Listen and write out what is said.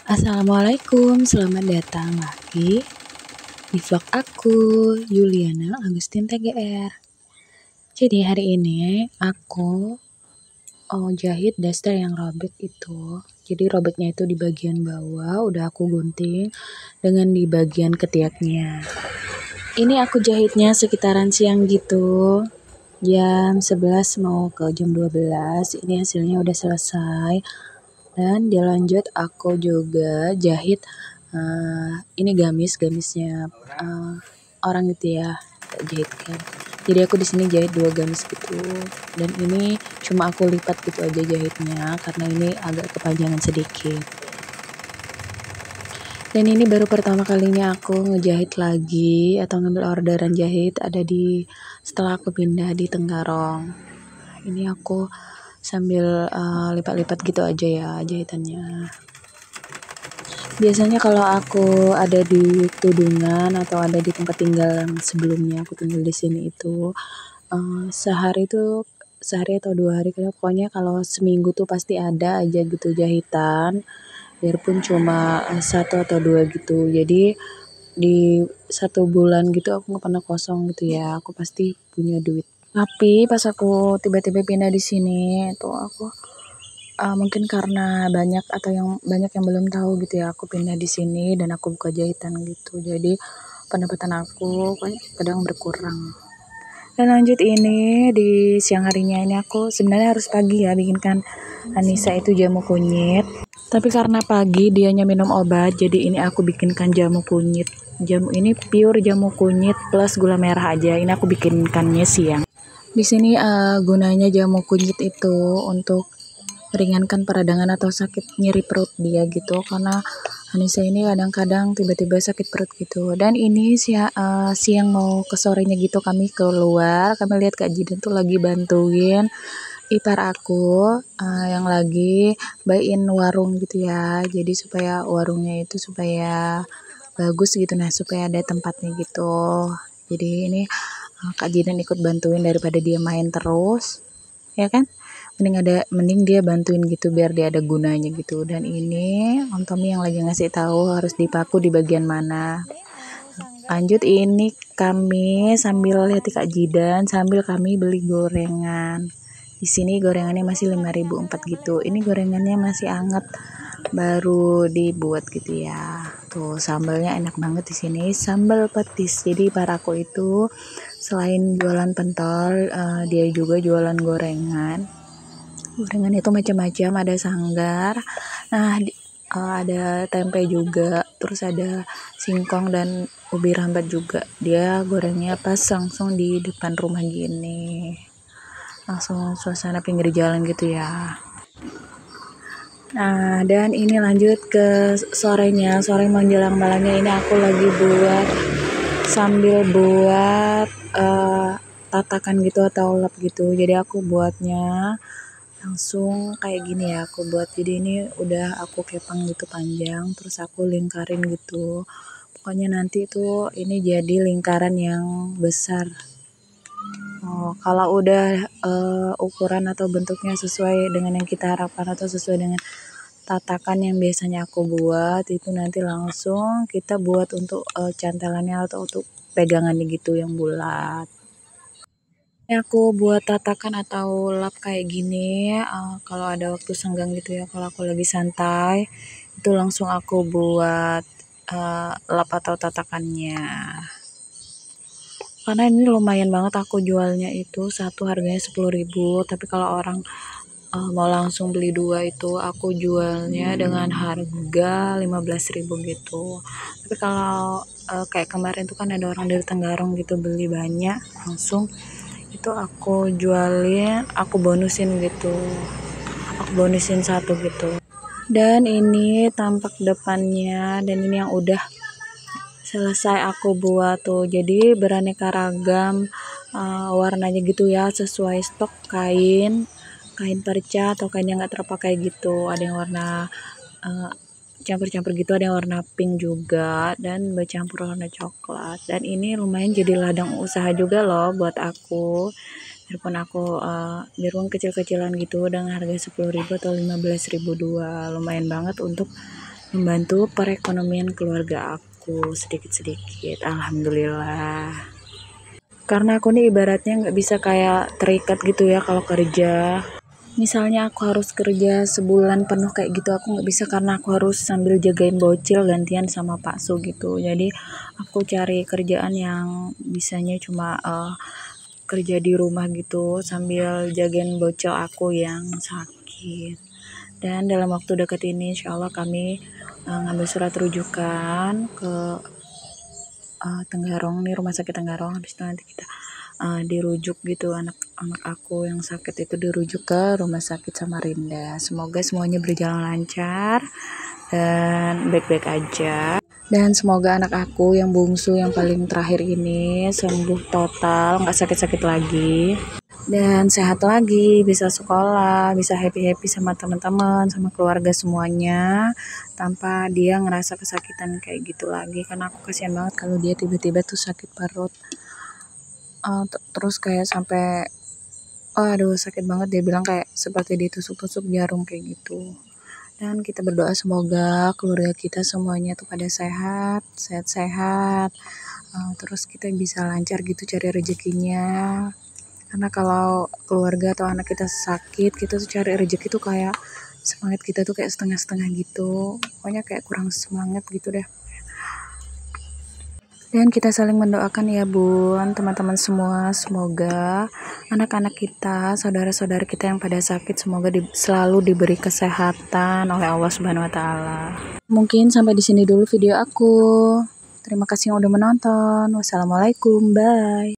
Assalamualaikum, selamat datang lagi di vlog aku, Yuliana Agustin TGR. Jadi hari ini aku jahit daster yang robek itu. Jadi robeknya itu di bagian bawah, udah aku gunting dengan di bagian ketiaknya. Ini aku jahitnya sekitaran siang gitu. Jam 11 mau ke jam 12. Ini hasilnya udah selesai. Dan dilanjut aku juga jahit ini gamisnya orang gitu ya, jahitkan. Jadi aku di sini jahit 2 gamis gitu. Dan ini cuma aku lipat gitu aja jahitnya karena ini agak kepanjangan sedikit. Dan ini baru pertama kalinya aku ngejahit lagi atau ngambil orderan jahit setelah aku pindah di Tenggarong. Ini aku sambil lipat-lipat gitu aja ya jahitannya. Biasanya kalau aku ada di Tudungan atau ada di tempat tinggal yang sebelumnya aku tinggal di sini itu sehari atau 2 hari pokoknya kalau seminggu tuh pasti ada aja gitu jahitan, biarpun cuma 1 atau 2 gitu. Jadi di 1 bulan gitu aku nggak pernah kosong gitu ya, aku pasti punya duit. Tapi pas aku tiba-tiba pindah di sini itu aku mungkin karena banyak yang belum tahu gitu ya aku pindah di sini dan aku buka jahitan gitu. Jadi pendapatan aku kadang berkurang. Dan lanjut ini di siang harinya ini aku sebenarnya harus pagi ya bikinkan Anissa itu jamu kunyit. Tapi karena pagi dianya minum obat, jadi ini aku bikinkan jamu kunyit. Jamu ini pure jamu kunyit plus gula merah aja. Ini aku bikinkannya siang. Di sini gunanya jamu kunyit itu untuk meringankan peradangan atau sakit nyeri perut dia gitu, karena Anissa ini kadang-kadang tiba-tiba sakit perut gitu. Dan ini siang mau ke sorenya gitu kami keluar, kami lihat Kak Jidan tuh lagi bantuin ipar aku yang lagi baikin warung gitu ya, jadi supaya warungnya itu supaya bagus gitu, nah supaya ada tempatnya gitu. Jadi ini Kak Jidan ikut bantuin daripada dia main terus ya kan, mending dia bantuin gitu biar dia ada gunanya gitu. Dan ini Om Tommy yang lagi ngasih tahu harus dipaku di bagian mana. Lanjut ini kami sambil lihat Kak Jidan sambil kami beli gorengan. Di sini gorengannya masih 5.004 gitu. Ini gorengannya masih hangat, baru dibuat gitu ya. Tuh sambalnya enak banget di sini, sambal petis. Jadi paraku itu selain jualan pentol, dia juga jualan gorengan. Gorengan itu macam-macam, ada sanggar, nah ada tempe juga, terus ada singkong dan ubi rambat juga. Dia gorengnya pas langsung di depan rumah gini, langsung suasana pinggir jalan gitu ya. Nah dan ini lanjut ke sore menjelang malamnya ini aku lagi sambil buat tatakan gitu atau lap gitu. Jadi aku buatnya langsung kayak gini ya, aku buat. Jadi ini udah aku kepang gitu panjang, terus aku lingkarin gitu. Pokoknya nanti tuh ini jadi lingkaran yang besar. Kalau udah ukuran atau bentuknya sesuai dengan yang kita harapkan atau sesuai dengan tatakan yang biasanya aku buat, itu nanti langsung kita buat untuk cantelannya atau untuk pegangannya gitu yang bulat. Aku buat tatakan atau lap kayak gini kalau ada waktu senggang gitu ya, kalau aku lagi santai itu langsung aku buat lap atau tatakannya, karena ini lumayan banget aku jualnya itu satu harganya 10.000, tapi kalau orang mau langsung beli 2 itu aku jualnya dengan harga 15.000 gitu. Tapi kalau kayak kemarin tuh kan ada orang dari Tenggarong gitu beli banyak langsung, itu aku jualin, aku bonusin gitu, aku bonusin 1 gitu. Dan ini tampak depannya, dan ini yang udah selesai aku buat tuh. Jadi beraneka ragam warnanya gitu ya, sesuai stok kain perca atau kain yang nggak terpakai gitu. Ada yang warna campur-campur gitu, ada yang warna pink juga dan bercampur warna coklat. Dan ini lumayan jadi ladang usaha juga loh buat aku, biarpun kecil-kecilan gitu dengan harga 10.000 atau 15.000 dua, lumayan banget untuk membantu perekonomian keluarga aku sedikit-sedikit. Alhamdulillah. Karena aku nih ibaratnya nggak bisa kayak terikat gitu ya kalau kerja. Misalnya aku harus kerja sebulan penuh kayak gitu, aku nggak bisa karena aku harus sambil jagain bocil gantian sama Pak Su gitu. Jadi aku cari kerjaan yang bisanya cuma kerja di rumah gitu sambil jagain bocil aku yang sakit. Dan dalam waktu dekat ini insya Allah kami ngambil surat rujukan ke Tenggarong nih, rumah sakit Tenggarong. Habis itu nanti kita dirujuk gitu, anak-anak aku yang sakit itu dirujuk ke rumah sakit Samarinda. Semoga semuanya berjalan lancar dan baik-baik aja. Dan semoga anak aku yang bungsu yang paling terakhir ini sembuh total, nggak sakit-sakit lagi. Dan sehat lagi, bisa sekolah, bisa happy-happy sama teman-teman, sama keluarga semuanya, tanpa dia ngerasa kesakitan kayak gitu lagi. Karena aku kasihan banget kalau dia tiba-tiba tuh sakit perut. Terus kayak sampai aduh sakit banget, dia bilang kayak seperti ditusuk-tusuk jarum kayak gitu. Dan kita berdoa semoga keluarga kita semuanya tuh pada sehat, sehat-sehat. Terus kita bisa lancar gitu cari rezekinya. Karena kalau keluarga atau anak kita sakit, kita tuh cari rezeki tuh kayak semangat kita tuh kayak setengah-setengah gitu. Pokoknya kayak kurang semangat gitu deh. Dan kita saling mendoakan ya bun, teman-teman semua, semoga anak-anak kita, saudara-saudara kita yang pada sakit, semoga selalu diberi kesehatan oleh Allah Subhanahu Wa Taala. Mungkin sampai di sini dulu video aku. Terima kasih yang udah menonton. Wassalamualaikum, bye.